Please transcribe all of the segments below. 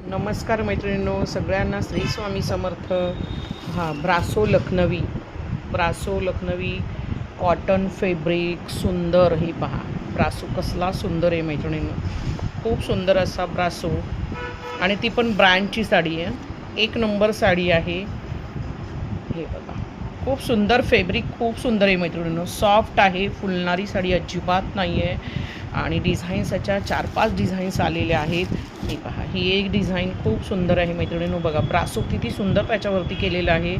नमस्कार मैत्रिणींनो, सगळ्यांना श्री स्वामी समर्थ. ब्रासो लखनवी कॉटन फॅब्रिक सुंदर. हे पहा, ब्रासो कसला सुंदर आहे मैत्रिणींनो, खूप सुंदर असा ब्रासो. आणि ती पण ब्रँडची साडी आहे, एक नंबर साडी आहे. हे बघा, खूप सुंदर फॅब्रिक, खूप सुंदर आहे मैत्रिणींनो, सॉफ्ट आहे, फुलणारी साडी अजिबात नाही आहे. आणि डिझाईन्स याच्या 4-5 डिझाईन्स आलेल्या आहेत. हे पहा, ही एक डिझाईन खूप सुंदर आहे मैत्रिणींनो. बघा ब्रासो किती सुंदर त्याच्यावरती केलेलं आहे.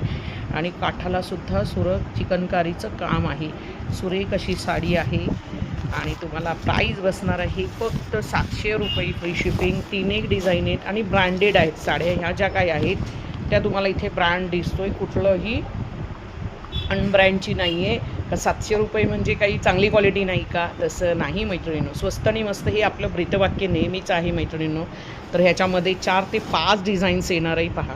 आणि काठालासुद्धा सुरत चिकनकारीचं काम आहे. सुरेख अशी साडी आहे. आणि तुम्हाला प्राईस बसणार आहे फक्त 700 रुपये, फ्री शिपिंग. 3 डिझाईन आहेत आणि ब्रँडेड आहेत साड्या. ह्या ज्या काही आहेत त्या तुम्हाला इथे ब्रँड दिसतोय, कुठलंही अनब्रँडची नाही आहे. का 700 रुपये म्हणजे काही चांगली क्वालिटी नाही का? तसं नाही मैत्रिणींनो, स्वस्त आणि मस्त हे आपलं ब्रीतवाक्य नेहमीच आहे मैत्रिणींनो. तर ह्याच्यामध्ये 4 ते 5 डिझाईन्स येणार आहे. पहा,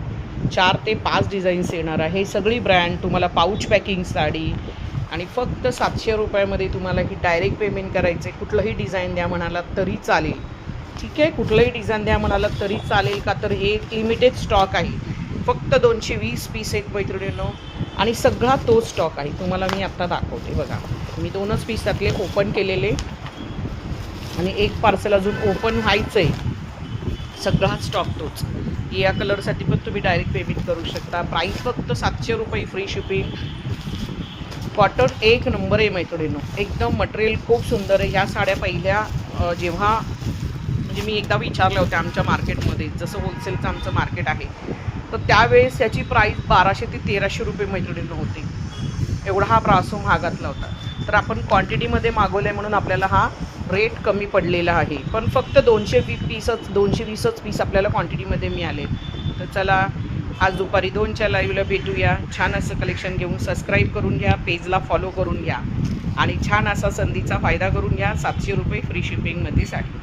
4 ते 5 डिझाईन्स येणार आहे, सगळी ब्रँड. तुम्हाला पाऊच पॅकिंग साडी आणि फक्त 700 रुपयामध्ये तुम्हाला ही डायरेक्ट पेमेंट करायचं आहे. कुठलंही डिझाईन द्या म्हणालात तरी चालेल, ठीक आहे, कुठलंही डिझाईन द्या म्हणालात तरी चालेल. का तर हे लिमिटेड स्टॉक आहे, फक्त 220 पीस आहेत मैत्रिणींनो. आणि सगळा तोच स्टॉक आहे. तुम्हाला मी आत्ता दाखवते. बघा, मी 2च पीस त्यातले ओपन केलेले आणि एक पार्सल अजून ओपन व्हायचं आहे. सगळा स्टॉक तोच. या कलरसाठी पण तुम्ही डायरेक्ट पेमेंट करू शकता. प्राईस फक्त 700 रुपये, फ्री शिपिंग. कॉटन एक नंबर आहे मैत्रिणींनो, एकदम मटेरियल खूप सुंदर आहे. ह्या साड्या पहिल्या जेव्हा म्हणजे मी एकदा विचारल्या होत्या आमच्या मार्केटमध्ये, जसं होलसेलचं आमचं मार्केट आहे, तर त्यावेळेस याची प्राईस 1200 ते 1300 रुपये मैत्रिणींनो होती. एवढा हा ब्रासो महागातला होता. तर आपण क्वांटिटीमध्ये मागवलं आहे म्हणून आपल्याला हा रेट कमी पडलेला आहे. पण फक्त 220च पीस आपल्याला क्वांटिटीमध्ये मिळाले. तर चला, आज दुपारी 2च्या लाईव्हला भेटूया. छान असं कलेक्शन घेऊन. सबस्क्राईब करून घ्या, पेजला फॉलो करून घ्या आणि छान असा संधीचा फायदा करून घ्या. 700 रुपये फ्री शिपिंगमध्ये साडी.